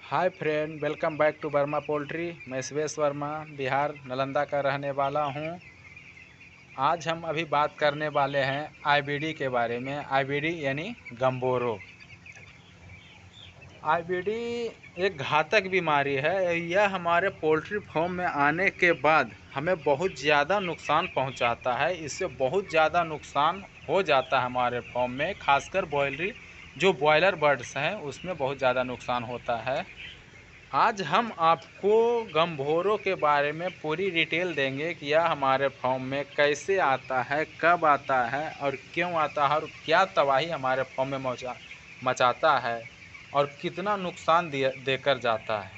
Hi friend, welcome back to Verma poultry. मैं शिवेश वर्मा बिहार नालंदा का रहने वाला हूं। आज हम अभी बात करने वाले हैं आईबीडी के बारे में। आईबीडी यानी गंबोरो। आईबीडी एक घातक बीमारी है। यह हमारे पोल्ट्री फार्म में आने के बाद हमें बहुत ज़्यादा नुकसान पहुंचाता है। इससे बहुत ज़्यादा नुकसान हो जाता है हमारे फार्म में, खासकर बॉयलर बर्ड्स हैं उसमें बहुत ज़्यादा नुकसान होता है। आज हम आपको गंभोरों के बारे में पूरी डिटेल देंगे कि यह हमारे फार्म में कैसे आता है, कब आता है और क्यों आता है और क्या तबाही हमारे फार्म में मचाता है और कितना नुकसान देकर जाता है।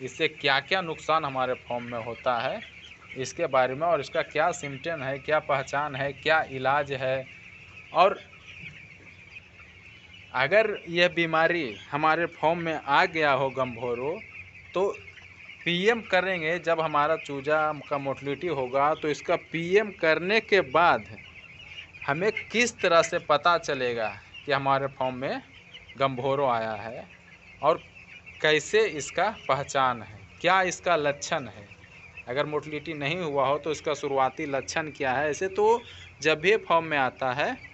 इससे क्या क्या नुकसान हमारे फार्म में होता है इसके बारे में, और इसका क्या सिम्टम है, क्या पहचान है, क्या इलाज है। और अगर यह बीमारी हमारे फार्म में आ गया हो गंभोरो, तो पीएम करेंगे। जब हमारा चूजा का मोर्टेलिटी होगा तो इसका पीएम करने के बाद हमें किस तरह से पता चलेगा कि हमारे फार्म में गंभोरो आया है और कैसे इसका पहचान है, क्या इसका लक्षण है। अगर मोर्टेलिटी नहीं हुआ हो तो इसका शुरुआती लक्षण क्या है। ऐसे तो जब भी फार्म में आता है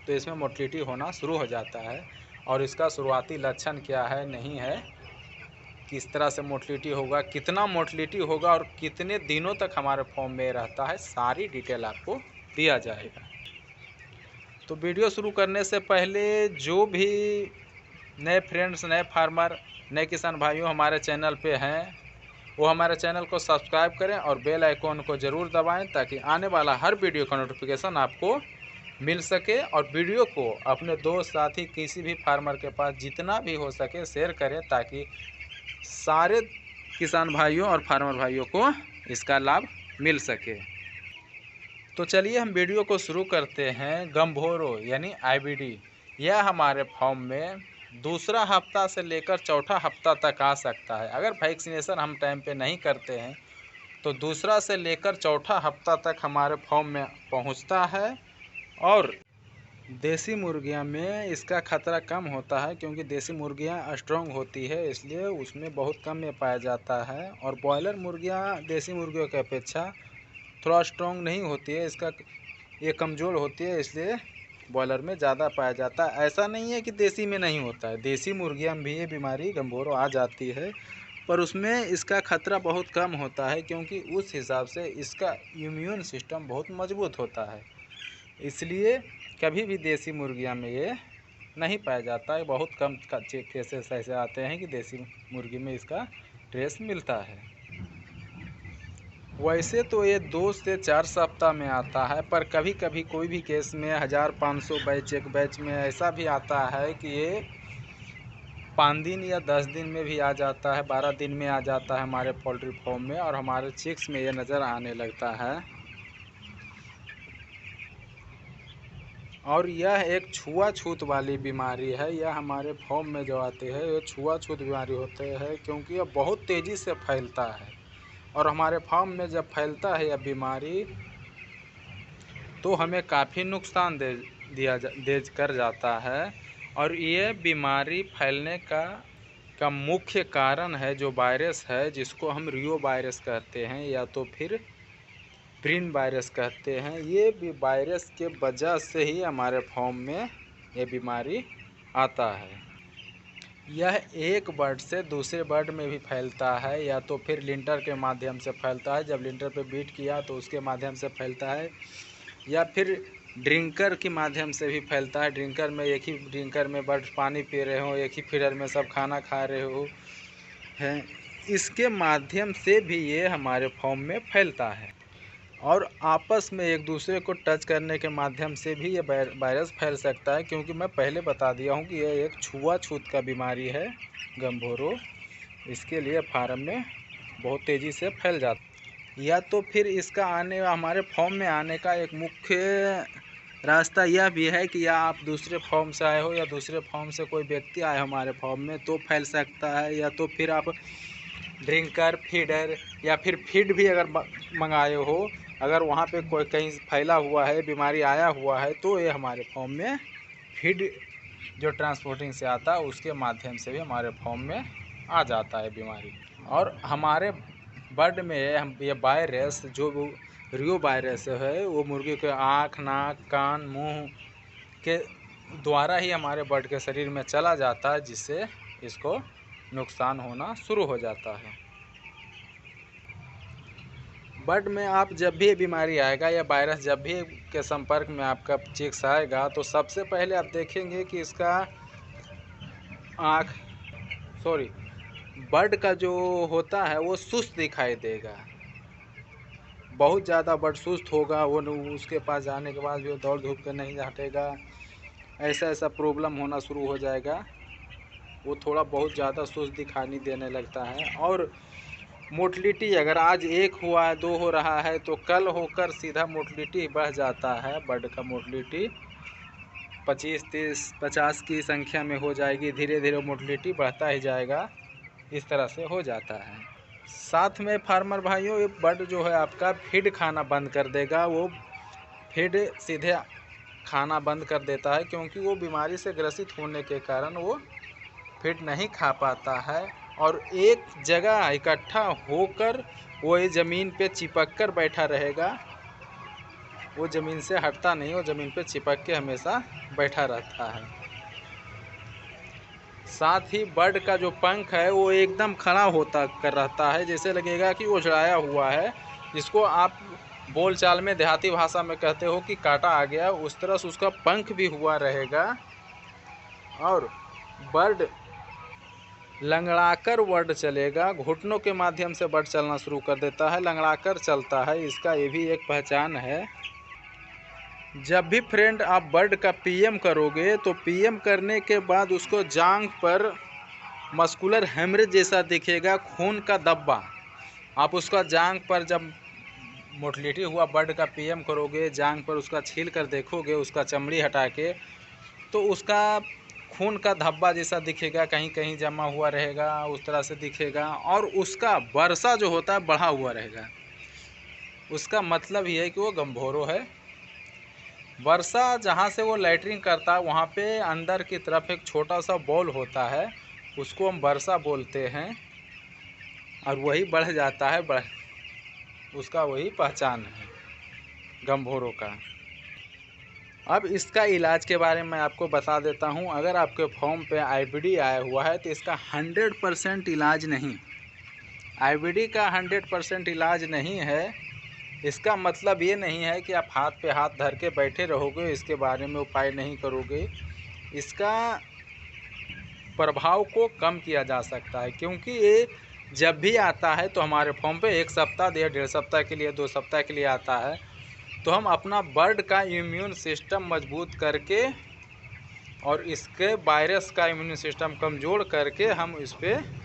तो इसमें मोर्टेलिटी होना शुरू हो जाता है, और इसका शुरुआती लक्षण क्या है, नहीं है, किस तरह से मोर्टेलिटी होगा, कितना मोर्टेलिटी होगा और कितने दिनों तक हमारे फार्म में रहता है, सारी डिटेल आपको दिया जाएगा। तो वीडियो शुरू करने से पहले जो भी नए फ्रेंड्स, नए फार्मर, नए किसान भाइयों हमारे चैनल पे हैं, वो हमारे चैनल को सब्सक्राइब करें और बेल आइकॉन को ज़रूर दबाएं, ताकि आने वाला हर वीडियो का नोटिफिकेशन आपको मिल सके। और वीडियो को अपने दोस्त, साथी, किसी भी फार्मर के पास जितना भी हो सके शेयर करें, ताकि सारे किसान भाइयों और फार्मर भाइयों को इसका लाभ मिल सके। तो चलिए हम वीडियो को शुरू करते हैं। गंभोरो यानी आईबीडी, यह हमारे फार्म में दूसरा हफ्ता से लेकर चौथा हफ्ता तक आ सकता है। अगर वैक्सीनेशन हम टाइम पे नहीं करते हैं तो दूसरा से लेकर चौथा हफ्ता तक हमारे फार्म में पहुंचता है। और देसी मुर्गियां में इसका खतरा कम होता है, क्योंकि देसी मुर्गियां स्ट्रॉन्ग होती है, इसलिए उसमें बहुत कम में पाया जाता है। और बॉयलर मुर्गियां देसी मुर्गियों की अपेक्षा थोड़ा स्ट्रॉन्ग नहीं होती है, ये कमज़ोर होती है, इसलिए बॉयलर में ज़्यादा पाया जाता है। ऐसा नहीं है कि देसी में नहीं होता है, देसी मुर्गियां में भी ये बीमारी गंभोरो आ जाती है, पर उसमें इसका खतरा बहुत कम होता है, क्योंकि उस हिसाब से इसका इम्यून सिस्टम बहुत मजबूत होता है। इसलिए कभी भी देसी मुर्गियां में ये नहीं पाया जाता है। बहुत कम केसेस ऐसे आते हैं कि देसी मुर्गी में इसका ट्रेस मिलता है। वैसे तो ये 2 से 4 सप्ताह में आता है, पर कभी कभी कोई भी केस में 1500 बैच, एक बैच में ऐसा भी आता है कि ये 5 दिन या 10 दिन में भी आ जाता है, 12 दिन में आ जाता है हमारे पोल्ट्री फार्म में, और हमारे चिक्स में ये नज़र आने लगता है। और यह एक छुआछूत वाली बीमारी है। यह हमारे फार्म में जो आते हैं ये छुआछूत बीमारी होते हैं, क्योंकि यह बहुत तेज़ी से फैलता है। और हमारे फार्म में जब फैलता है यह बीमारी, तो हमें काफ़ी नुकसान दे कर जाता है। और ये बीमारी फैलने का मुख्य कारण है जो वायरस है, जिसको हम रियो वायरस कहते हैं या तो फिर प्रिन वायरस कहते हैं। ये भी वायरस के वजह से ही हमारे फार्म में ये बीमारी आता है। यह एक बर्ड से दूसरे बर्ड में भी फैलता है, या तो फिर लिंटर के माध्यम से फैलता है, जब लिंटर पे बीट किया तो उसके माध्यम से फैलता है, या फिर ड्रिंकर के माध्यम से भी फैलता है। ड्रिंकर में एक ही ड्रिंकर में बर्ड पानी पी रहे हो, एक ही फीडर में सब खाना खा रहे हो हैं, इसके माध्यम से भी ये हमारे फार्म में फैलता है। और आपस में एक दूसरे को टच करने के माध्यम से भी ये वायरस फैल सकता है, क्योंकि मैं पहले बता दिया हूँ कि यह एक छुआछूत का बीमारी है गंभोरो। इसके लिए फार्म में बहुत तेज़ी से फैल जाता है। या तो फिर इसका हमारे फार्म में आने का एक मुख्य रास्ता यह भी है कि या आप दूसरे फार्म से आए हो या दूसरे फार्म से कोई व्यक्ति आए हमारे फार्म में, तो फैल सकता है। या तो फिर आप ड्रिंकर, फीडर या फिर फीड भी अगर मंगाए हो, अगर वहाँ पे कोई कहीं फैला हुआ है, बीमारी आया हुआ है, तो ये हमारे फार्म में फीड जो ट्रांसपोर्टिंग से आता है उसके माध्यम से भी हमारे फार्म में आ जाता है बीमारी। और हमारे बर्ड में हम ये वायरस जो रियो वायरस है वो मुर्गी के आँख, नाक, कान, मुंह के द्वारा ही हमारे बर्ड के शरीर में चला जाता है, जिससे इसको नुकसान होना शुरू हो जाता है। बर्ड में आप जब भी बीमारी आएगा या वायरस जब भी के संपर्क में आपका चिक्स आएगा तो सबसे पहले आप देखेंगे कि इसका बर्ड का जो होता है वो सुस्त दिखाई देगा। बहुत ज़्यादा बर्ड सुस्त होगा, वो उसके पास जाने के बाद भी दौड़ धूप कर नहीं हटेगा, ऐसा प्रॉब्लम होना शुरू हो जाएगा। वो थोड़ा बहुत ज़्यादा सुस्त दिखाई देने लगता है। और मोटिलिटी अगर आज 1 हुआ है, 2 हो रहा है तो कल होकर सीधा मोटिलिटी बढ़ जाता है। बर्ड का मोटिलिटी 25, 30, 50 की संख्या में हो जाएगी, धीरे धीरे मोटिलिटी बढ़ता ही जाएगा, इस तरह से हो जाता है। साथ में फार्मर भाइयों, ये बर्ड जो है आपका फीड खाना बंद कर देगा। वो फीड सीधे खाना बंद कर देता है, क्योंकि वो बीमारी से ग्रसित होने के कारण वो फीड नहीं खा पाता है और एक जगह इकट्ठा होकर वो ये ज़मीन पे चिपक कर बैठा रहेगा। वो ज़मीन से हटता नहीं, वो ज़मीन पे चिपक के हमेशा बैठा रहता है। साथ ही बर्ड का जो पंख है वो एकदम खड़ा होता कर रहता है, जैसे लगेगा कि वो चढ़ाया हुआ है, जिसको आप बोलचाल में देहाती भाषा में कहते हो कि काटा आ गया, उस तरह से उसका पंख भी हुआ रहेगा। और बर्ड लंगड़ाकर बर्ड चलेगा, घुटनों के माध्यम से बर्ड चलना शुरू कर देता है, लंगड़ाकर चलता है, इसका ये भी एक पहचान है। जब भी फ्रेंड आप बर्ड का पीएम करोगे तो पीएम करने के बाद उसको जांघ पर मस्कुलर हेमरेज जैसा दिखेगा, खून का धब्बा। आप उसका जांघ पर जब मोटिलिटी हुआ बर्ड का पीएम करोगे, जांघ पर उसका छील कर देखोगे, उसका चमड़ी हटा के, तो उसका खून का धब्बा जैसा दिखेगा, कहीं कहीं जमा हुआ रहेगा, उस तरह से दिखेगा। और उसका वर्षा जो होता है बढ़ा हुआ रहेगा, उसका मतलब ये है कि वो गंभोरो है। वर्षा जहाँ से वो लैटरिन करता है वहाँ पे अंदर की तरफ एक छोटा सा बॉल होता है, उसको हम वर्षा बोलते हैं, और वही बढ़ जाता है, उसका वही पहचान है गंभोरों का। अब इसका इलाज के बारे में आपको बता देता हूँ। अगर आपके फॉर्म पे आईबीडी आया हुआ है तो इसका 100% इलाज नहीं, आईबीडी का 100% इलाज नहीं है। इसका मतलब ये नहीं है कि आप हाथ पे हाथ धर के बैठे रहोगे, इसके बारे में उपाय नहीं करोगे। इसका प्रभाव को कम किया जा सकता है, क्योंकि ये जब भी आता है तो हमारे फॉर्म पे 1 सप्ताह या 1.5 सप्ताह के लिए, 2 सप्ताह के लिए आता है। तो हम अपना बर्ड का इम्यून सिस्टम मजबूत करके और इसके वायरस का इम्यून सिस्टम कमज़ोर करके हम इस पर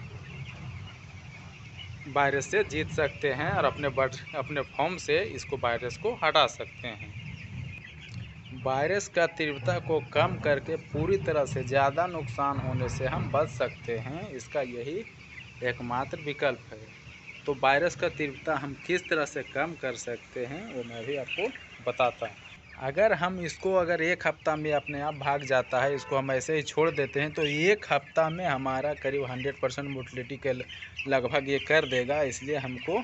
वायरस से जीत सकते हैं और अपने फॉर्म से इसको वायरस को हटा सकते हैं। वायरस का तीव्रता को कम करके पूरी तरह से ज़्यादा नुकसान होने से हम बच सकते हैं, इसका यही एकमात्र विकल्प है। तो वायरस का तीव्रता हम किस तरह से कम कर सकते हैं वो मैं भी आपको बताता हूँ। अगर हम इसको 1 हफ्ता में अपने आप भाग जाता है, इसको हम ऐसे ही छोड़ देते हैं, तो 1 हफ्ता में हमारा करीब 100% मोटिलिटी के लगभग ये कर देगा। इसलिए हमको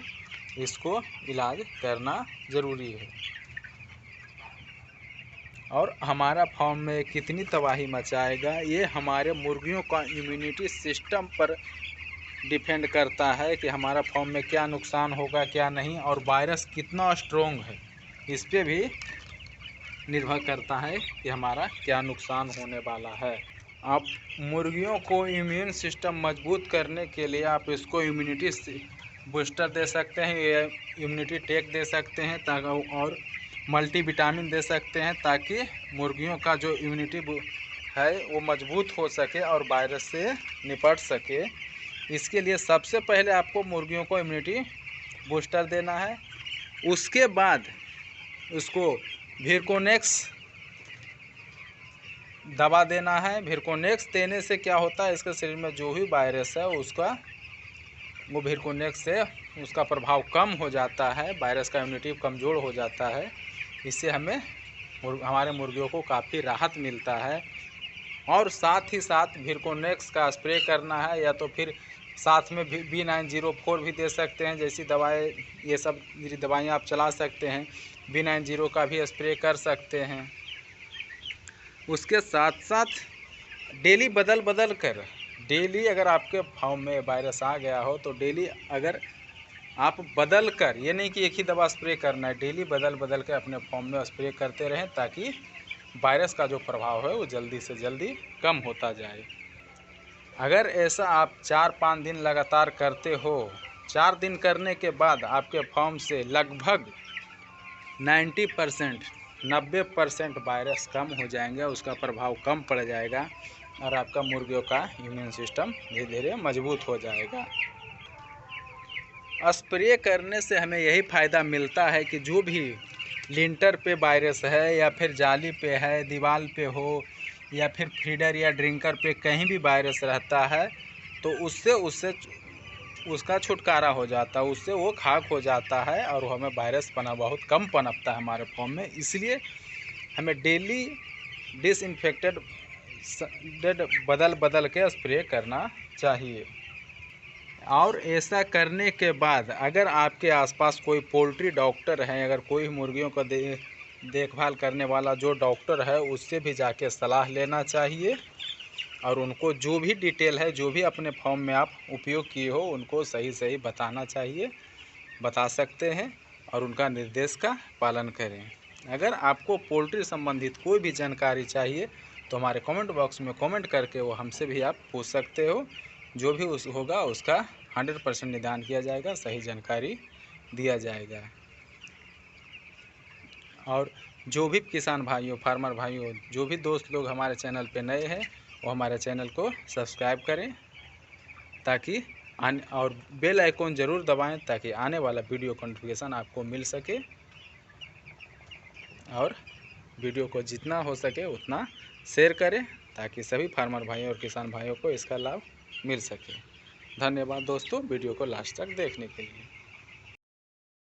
इसको इलाज करना ज़रूरी है। और हमारा फॉर्म में कितनी तबाही मचाएगा ये हमारे मुर्गियों का इम्यूनिटी सिस्टम पर डिपेंड करता है कि हमारा फॉर्म में क्या नुकसान होगा क्या नहीं, और वायरस कितना स्ट्रॉन्ग है इस पर भी निर्भर करता है कि हमारा क्या नुकसान होने वाला है। आप मुर्गियों को इम्यून सिस्टम मजबूत करने के लिए आप इसको इम्यूनिटी बूस्टर दे सकते हैं, या इम्यूनिटी टेक दे सकते हैं, ताकि और मल्टीविटामिन दे सकते हैं, ताकि मुर्गियों का जो इम्यूनिटी है वो मजबूत हो सके और वायरस से निपट सके। इसके लिए सबसे पहले आपको मुर्गियों को इम्यूनिटी बूस्टर देना है। उसके बाद उसको भिरकोनेक्स दवा देना है। भिरकोनेक्स देने से क्या होता है, इसके शरीर में जो भी वायरस है उसका वो भिरकोनेक्स से उसका प्रभाव कम हो जाता है, वायरस का इम्यूनिटी कमज़ोर हो जाता है। इससे हमें हमारे मुर्गियों को काफ़ी राहत मिलता है। और साथ ही साथ भिरकोनेक्स का स्प्रे करना है, या तो फिर साथ में भी B904 भी दे सकते हैं। जैसी दवाएं, ये सब दवाइयाँ आप चला सकते हैं। B90 का भी स्प्रे कर सकते हैं। उसके साथ साथ डेली बदल बदल कर, डेली अगर आपके फॉर्म में वायरस आ गया हो तो डेली अगर आप बदल कर, ये नहीं कि एक ही दवा स्प्रे करना है, डेली बदल बदल कर अपने फॉर्म में स्प्रे करते रहें ताकि वायरस का जो प्रभाव है वो जल्दी से जल्दी कम होता जाए। अगर ऐसा आप 4-5 दिन लगातार करते हो, 4 दिन करने के बाद आपके फॉर्म से लगभग 90% वायरस कम हो जाएंगे, उसका प्रभाव कम पड़ जाएगा और आपका मुर्गियों का इम्यून सिस्टम धीरे धीरे मजबूत हो जाएगा। स्प्रे करने से हमें यही फ़ायदा मिलता है कि जो भी लिंटर पे वायरस है या फिर जाली पे है, दीवार पे हो या फिर फीडर या ड्रिंकर पे कहीं भी वायरस रहता है तो उससे उसका छुटकारा हो जाता है, उससे वो खाक हो जाता है और हमें वायरस बहुत कम पनपता है हमारे फॉर्म में। इसलिए हमें डेली डिसइंफेक्टेड बदल बदल के स्प्रे करना चाहिए। और ऐसा करने के बाद अगर आपके आसपास कोई पोल्ट्री डॉक्टर है, अगर कोई मुर्गियों का देखभाल करने वाला जो डॉक्टर है, उससे भी जाके सलाह लेना चाहिए और उनको जो भी डिटेल है, जो भी अपने फॉर्म में आप उपयोग किए हो, उनको सही सही बताना चाहिए, बता सकते हैं और उनका निर्देश का पालन करें। अगर आपको पोल्ट्री संबंधित कोई भी जानकारी चाहिए तो हमारे कमेंट बॉक्स में कमेंट करके वो हमसे भी आप पूछ सकते हो। जो भी होगा उसका 100% निदान किया जाएगा, सही जानकारी दिया जाएगा। और जो भी किसान भाइयों, फार्मर भाइयों, जो भी दोस्त लोग हमारे चैनल पे नए हैं वो हमारे चैनल को सब्सक्राइब करें ताकि और बेल आइकॉन ज़रूर दबाएं ताकि आने वाला वीडियो का नोटिफिकेशन आपको मिल सके। और वीडियो को जितना हो सके उतना शेयर करें ताकि सभी फार्मर भाइयों और किसान भाइयों को इसका लाभ मिल सके। धन्यवाद दोस्तों वीडियो को लास्ट तक देखने के लिए।